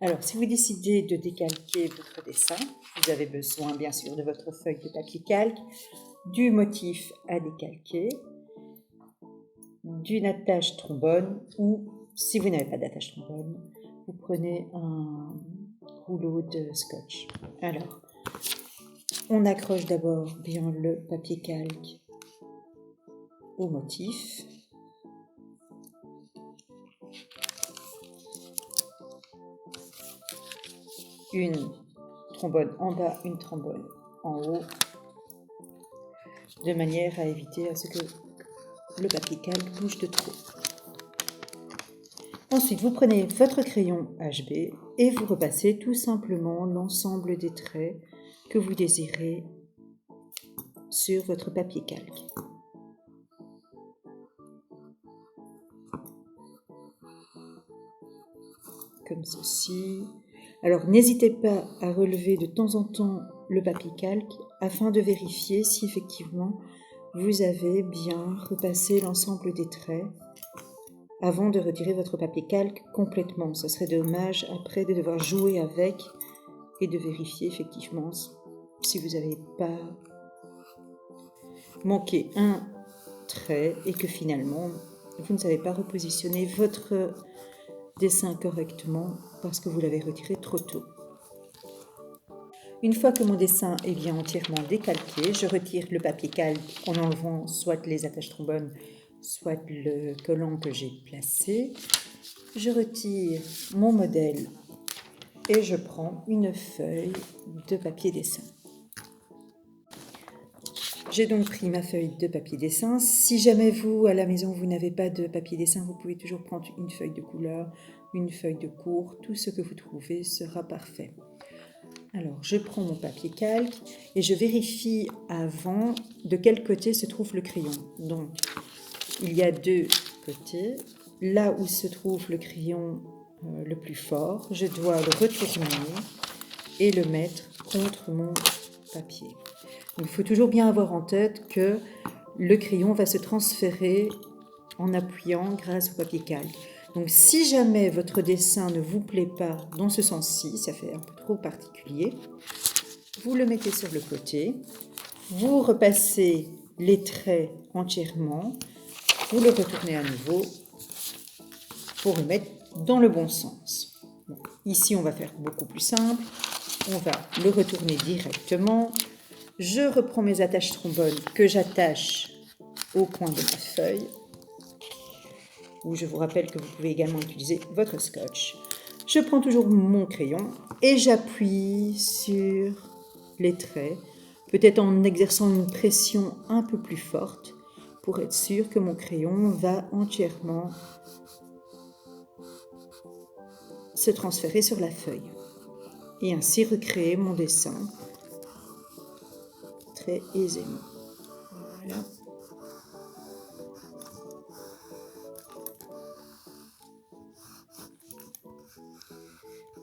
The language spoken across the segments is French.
Alors, si vous décidez de décalquer votre dessin, vous avez besoin bien sûr de votre feuille de papier calque, du motif à décalquer, d'une attache trombone ou, si vous n'avez pas d'attache trombone, vous prenez un rouleau de scotch. Alors, on accroche d'abord bien le papier calque au motif. Une trombone en bas, une trombone en haut, de manière à éviter à ce que le papier calque bouge de trop. Ensuite, vous prenez votre crayon HB et vous repassez tout simplement l'ensemble des traits que vous désirez sur votre papier calque. Comme ceci. Alors, n'hésitez pas à relever de temps en temps le papier calque afin de vérifier si effectivement vous avez bien repassé l'ensemble des traits avant de retirer votre papier calque complètement. Ce serait dommage après de devoir jouer avec et de vérifier effectivement si vous n'avez pas manqué un trait et que finalement vous ne savez pas repositionner votre dessin correctement parce que vous l'avez retiré trop tôt. Une fois que mon dessin est bien entièrement décalqué, je retire le papier calque en enlevant soit les attaches trombones, soit le collant que j'ai placé. Je retire mon modèle et je prends une feuille de papier dessin. J'ai donc pris ma feuille de papier dessin. Si jamais vous, à la maison, vous n'avez pas de papier dessin, vous pouvez toujours prendre une feuille de couleur, une feuille de cours, tout ce que vous trouvez sera parfait. Alors, je prends mon papier calque et je vérifie avant de quel côté se trouve le crayon. Donc, il y a deux côtés. Là où se trouve le crayon le plus fort, je dois le retourner et le mettre contre mon papier. Donc, il faut toujours bien avoir en tête que le crayon va se transférer en appuyant grâce au papier calque. Donc, si jamais votre dessin ne vous plaît pas dans ce sens-ci, ça fait un peu trop particulier, vous le mettez sur le côté, vous repassez les traits entièrement, vous le retournez à nouveau pour le mettre dans le bon sens. Bon, ici, on va faire beaucoup plus simple. On va le retourner directement. Je reprends mes attaches trombones que j'attache au coin de ma feuille, où je vous rappelle que vous pouvez également utiliser votre scotch. Je prends toujours mon crayon et j'appuie sur les traits, peut-être en exerçant une pression un peu plus forte pour être sûr que mon crayon va entièrement se transférer sur la feuille et ainsi recréer mon dessin très aisément. Voilà.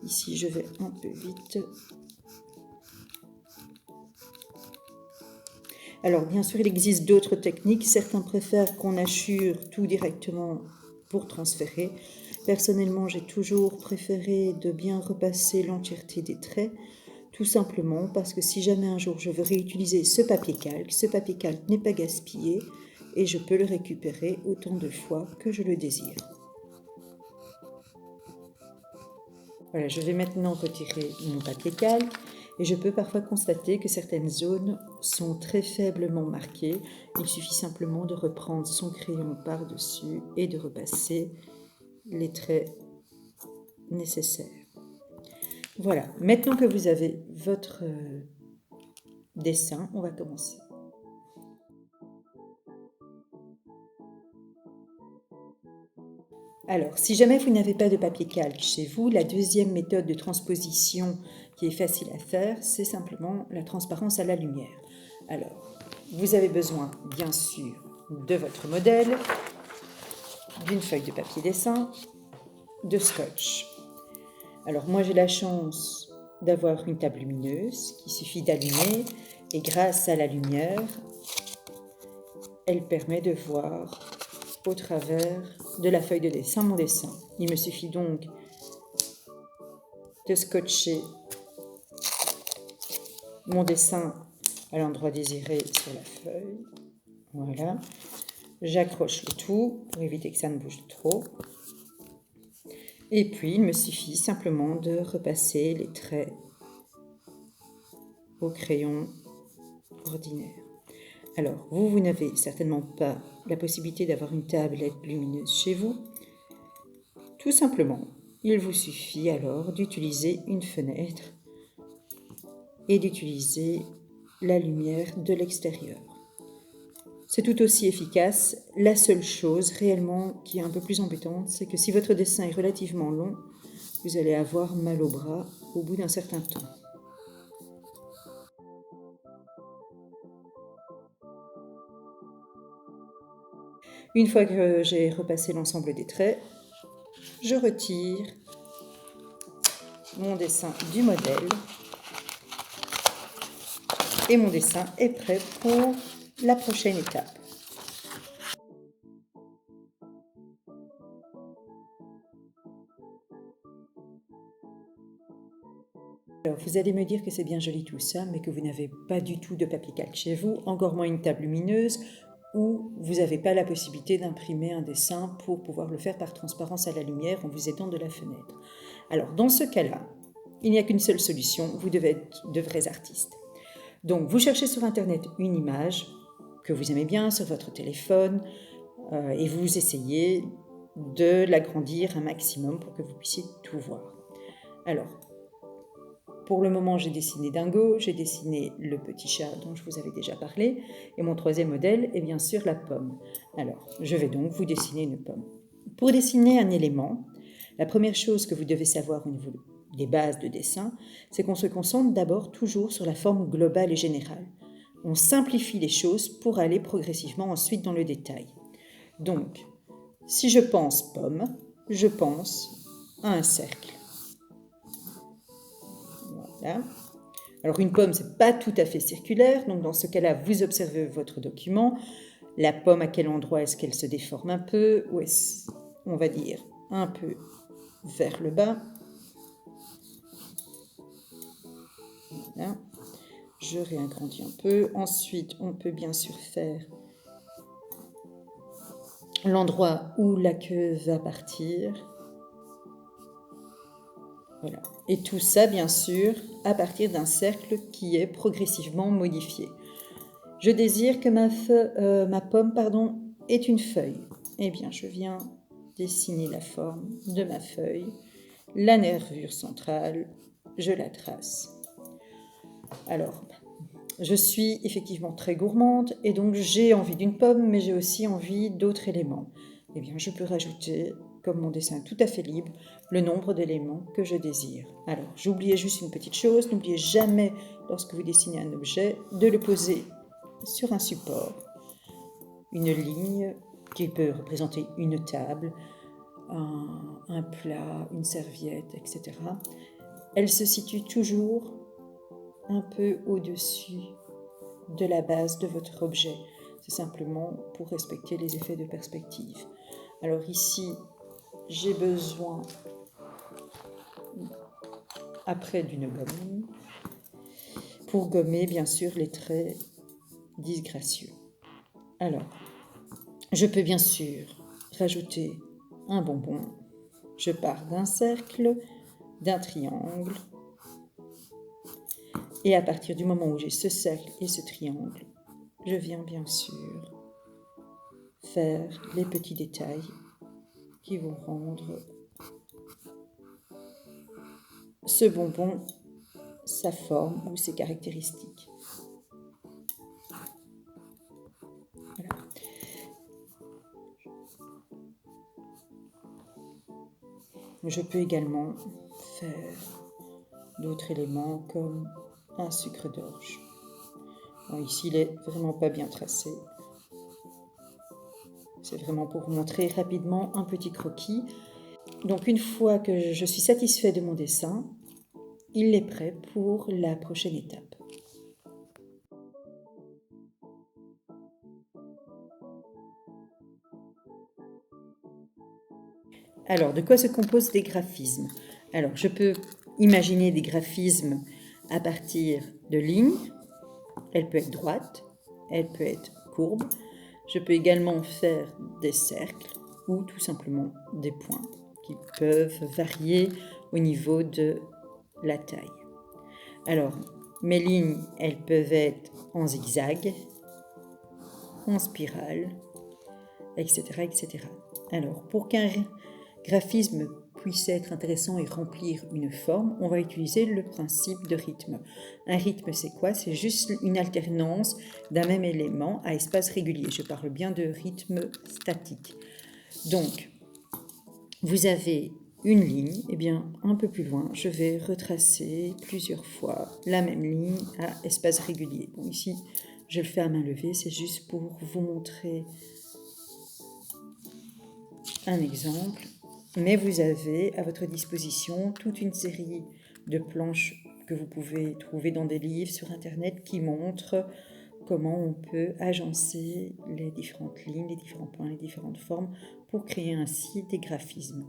Ici, je vais un peu vite. Alors, bien sûr, il existe d'autres techniques. Certains préfèrent qu'on assure tout directement pour transférer. Personnellement, j'ai toujours préféré de bien repasser l'entièreté des traits, tout simplement parce que si jamais un jour je veux réutiliser ce papier calque n'est pas gaspillé et je peux le récupérer autant de fois que je le désire. Voilà, je vais maintenant retirer mon papier calque et je peux parfois constater que certaines zones sont très faiblement marquées. Il suffit simplement de reprendre son crayon par-dessus et de repasser les traits nécessaires. Voilà, maintenant que vous avez votre dessin, on va commencer. Alors, si jamais vous n'avez pas de papier calque chez vous, la deuxième méthode de transposition qui est facile à faire, c'est simplement la transparence à la lumière. Alors, vous avez besoin, bien sûr, de votre modèle, d'une feuille de papier dessin, de scotch. Alors, moi, j'ai la chance d'avoir une table lumineuse qu'il suffit d'allumer et grâce à la lumière, elle permet de voir au travers de la feuille de dessin mon dessin. Il me suffit donc de scotcher mon dessin à l'endroit désiré sur la feuille. Voilà. J'accroche le tout pour éviter que ça ne bouge trop. Et puis, il me suffit simplement de repasser les traits au crayon ordinaire. Alors, vous n'avez certainement pas la possibilité d'avoir une tablette lumineuse chez vous. Tout simplement, il vous suffit alors d'utiliser une fenêtre et d'utiliser la lumière de l'extérieur. C'est tout aussi efficace. La seule chose réellement qui est un peu plus embêtante, c'est que si votre dessin est relativement long, vous allez avoir mal au bras au bout d'un certain temps. Une fois que j'ai repassé l'ensemble des traits, je retire mon dessin du modèle et mon dessin est prêt pour la prochaine étape. Alors, vous allez me dire que c'est bien joli tout ça, mais que vous n'avez pas du tout de papier calque chez vous, encore moins une table lumineuse, ou vous n'avez pas la possibilité d'imprimer un dessin pour pouvoir le faire par transparence à la lumière en vous aidant de la fenêtre. Alors, dans ce cas-là, il n'y a qu'une seule solution, vous devez être de vrais artistes. Donc, vous cherchez sur Internet une image que vous aimez bien sur votre téléphone et vous essayez de l'agrandir un maximum pour que vous puissiez tout voir. Alors, pour le moment, j'ai dessiné Dingo, j'ai dessiné le petit chat dont je vous avais déjà parlé, et mon troisième modèle est bien sûr la pomme. Alors, je vais donc vous dessiner une pomme. Pour dessiner un élément, la première chose que vous devez savoir au niveau des bases de dessin, c'est qu'on se concentre d'abord toujours sur la forme globale et générale. On simplifie les choses pour aller progressivement ensuite dans le détail. Donc, si je pense pomme, je pense à un cercle. Voilà. Alors une pomme, ce n'est pas tout à fait circulaire, donc dans ce cas-là, vous observez votre document. La pomme, à quel endroit est-ce qu'elle se déforme un peu, ou est-ce, on va dire, un peu vers le bas. Voilà. Je réagrandis un peu. Ensuite, on peut bien sûr faire l'endroit où la queue va partir. Voilà. Et tout ça, bien sûr, à partir d'un cercle qui est progressivement modifié. Je désire que ma pomme est une feuille. Eh bien, je viens dessiner la forme de ma feuille, la nervure centrale, je la trace. Alors, je suis effectivement très gourmande et donc j'ai envie d'une pomme, mais j'ai aussi envie d'autres éléments. Eh bien, je peux rajouter, comme mon dessin est tout à fait libre, le nombre d'éléments que je désire. Alors, j'oubliais juste une petite chose, n'oubliez jamais, lorsque vous dessinez un objet, de le poser sur un support, une ligne qui peut représenter une table, un plat, une serviette, etc. Elle se situe toujours un peu au-dessus de la base de votre objet. C'est simplement pour respecter les effets de perspective. Alors ici, j'ai besoin après d'une gomme pour gommer bien sûr les traits disgracieux. Alors, je peux bien sûr rajouter un bonbon. Je pars d'un cercle, d'un triangle. Et à partir du moment où j'ai ce cercle et ce triangle, je viens bien sûr faire les petits détails qui vont rendre ce bonbon sa forme ou ses caractéristiques. Voilà. Je peux également faire d'autres éléments comme un sucre d'orge. Ici, il n'est vraiment pas bien tracé. C'est vraiment pour vous montrer rapidement un petit croquis. Donc une fois que je suis satisfait de mon dessin, il est prêt pour la prochaine étape. Alors, de quoi se composent des graphismes? Alors, je peux imaginer des graphismes à partir de lignes. Elle peut être droite, elle peut être courbe. Je peux également faire des cercles ou tout simplement des points qui peuvent varier au niveau de la taille. Alors, mes lignes, elles peuvent être en zigzag, en spirale, etc., etc. Alors, pour qu'un graphisme puisse être intéressant et remplir une forme, on va utiliser le principe de rythme. Un rythme, c'est quoi? C'est juste une alternance d'un même élément à espace régulier. Je parle bien de rythme statique. Donc, vous avez une ligne, et bien un peu plus loin, je vais retracer plusieurs fois la même ligne à espace régulier. Bon, ici, je le fais à main levée, c'est juste pour vous montrer un exemple. Mais vous avez à votre disposition toute une série de planches que vous pouvez trouver dans des livres sur Internet qui montrent comment on peut agencer les différentes lignes, les différents points, les différentes formes pour créer ainsi des graphismes.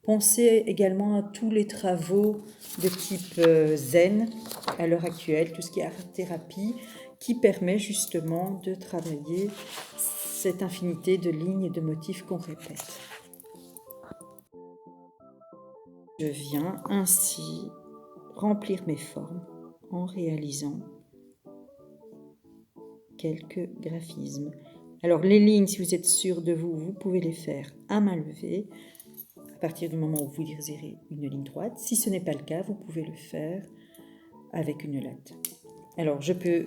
Pensez également à tous les travaux de type zen à l'heure actuelle, tout ce qui est art-thérapie, qui permet justement de travailler cette infinité de lignes et de motifs qu'on répète. Je viens ainsi remplir mes formes en réalisant quelques graphismes. Alors les lignes, si vous êtes sûr de vous, vous pouvez les faire à main levée à partir du moment où vous désirez une ligne droite. Si ce n'est pas le cas, vous pouvez le faire avec une latte. Alors je peux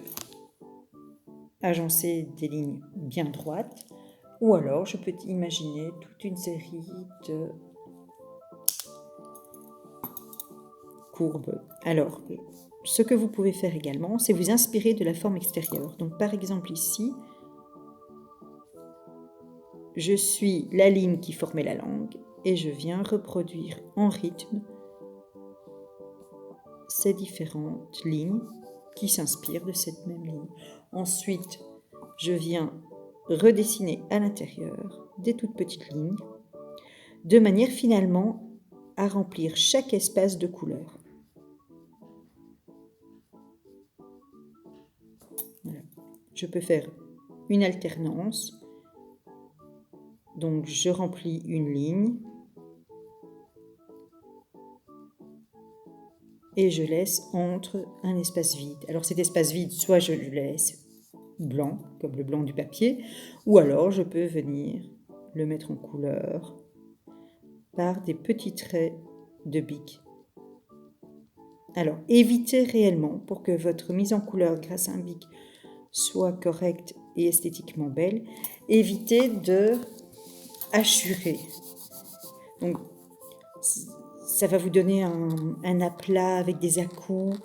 agencer des lignes bien droites ou alors je peux imaginer toute une série de courbes. Alors, ce que vous pouvez faire également, c'est vous inspirer de la forme extérieure. Donc par exemple ici, je suis la ligne qui formait la langue et je viens reproduire en rythme ces différentes lignes qui s'inspirent de cette même ligne. Ensuite, je viens redessiner à l'intérieur des toutes petites lignes de manière finalement à remplir chaque espace de couleur. Voilà. Je peux faire une alternance. Donc, je remplis une ligne et je laisse entre un espace vide. Alors, cet espace vide, soit je le laisse blanc, comme le blanc du papier, ou alors je peux venir le mettre en couleur par des petits traits de bic. Alors, évitez réellement, pour que votre mise en couleur grâce à un bic soit correcte et esthétiquement belle, évitez de hachurer. Donc, ça va vous donner un aplat avec des à-coups.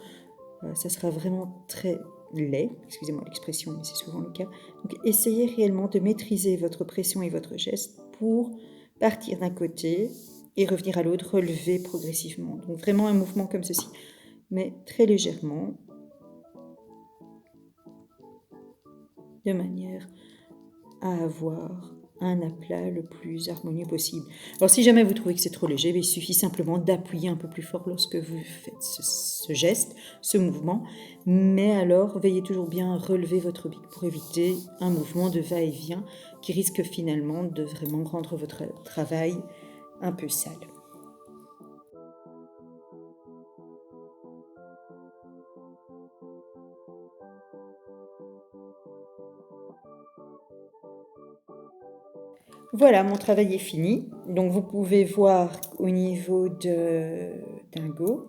Ça sera vraiment très laid, excusez-moi l'expression, mais c'est souvent le cas. Donc, essayez réellement de maîtriser votre pression et votre geste pour partir d'un côté et revenir à l'autre, relever progressivement. Donc, vraiment un mouvement comme ceci, mais très légèrement, de manière à avoir un aplat le plus harmonieux possible. Alors si jamais vous trouvez que c'est trop léger, il suffit simplement d'appuyer un peu plus fort lorsque vous faites ce geste, ce mouvement, mais alors veillez toujours bien à relever votre bic pour éviter un mouvement de va-et-vient qui risque finalement de vraiment rendre votre travail un peu sale. Voilà, mon travail est fini. Donc vous pouvez voir au niveau de Dingo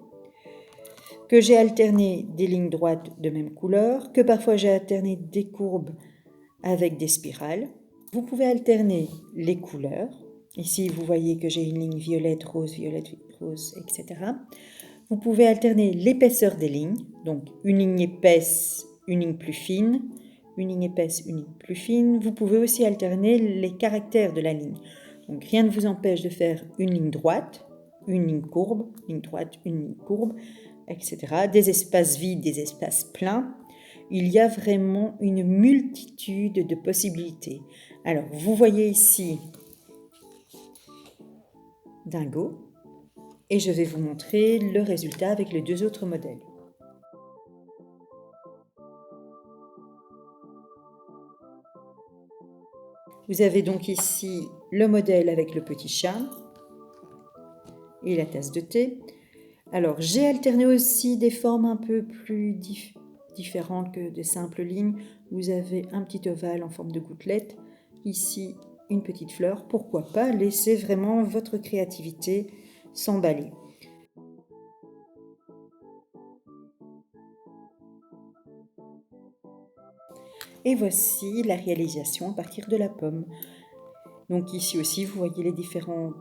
que j'ai alterné des lignes droites de même couleur, que parfois j'ai alterné des courbes avec des spirales. Vous pouvez alterner les couleurs. Ici, vous voyez que j'ai une ligne violette, rose, etc. Vous pouvez alterner l'épaisseur des lignes, donc une ligne épaisse, une ligne plus fine, une ligne épaisse, une ligne plus fine. Vous pouvez aussi alterner les caractères de la ligne. Donc rien ne vous empêche de faire une ligne droite, une ligne courbe, ligne droite, une ligne courbe, etc. Des espaces vides, des espaces pleins. Il y a vraiment une multitude de possibilités. Alors, vous voyez ici Dingo. Et je vais vous montrer le résultat avec les deux autres modèles. Vous avez donc ici le modèle avec le petit chat et la tasse de thé. Alors, j'ai alterné aussi des formes un peu plus différentes que des simples lignes. Vous avez un petit ovale en forme de gouttelette. Ici, une petite fleur. Pourquoi pas laisser vraiment votre créativité s'emballer. Et voici la réalisation à partir de la pomme. Donc ici aussi, vous voyez les différentes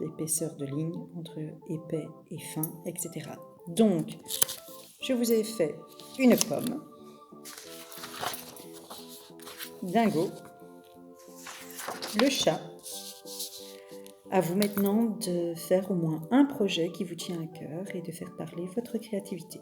épaisseurs de lignes entre épais et fin, etc. Donc, je vous ai fait une pomme, Dingo, le chat. À vous maintenant de faire au moins un projet qui vous tient à cœur et de faire parler votre créativité.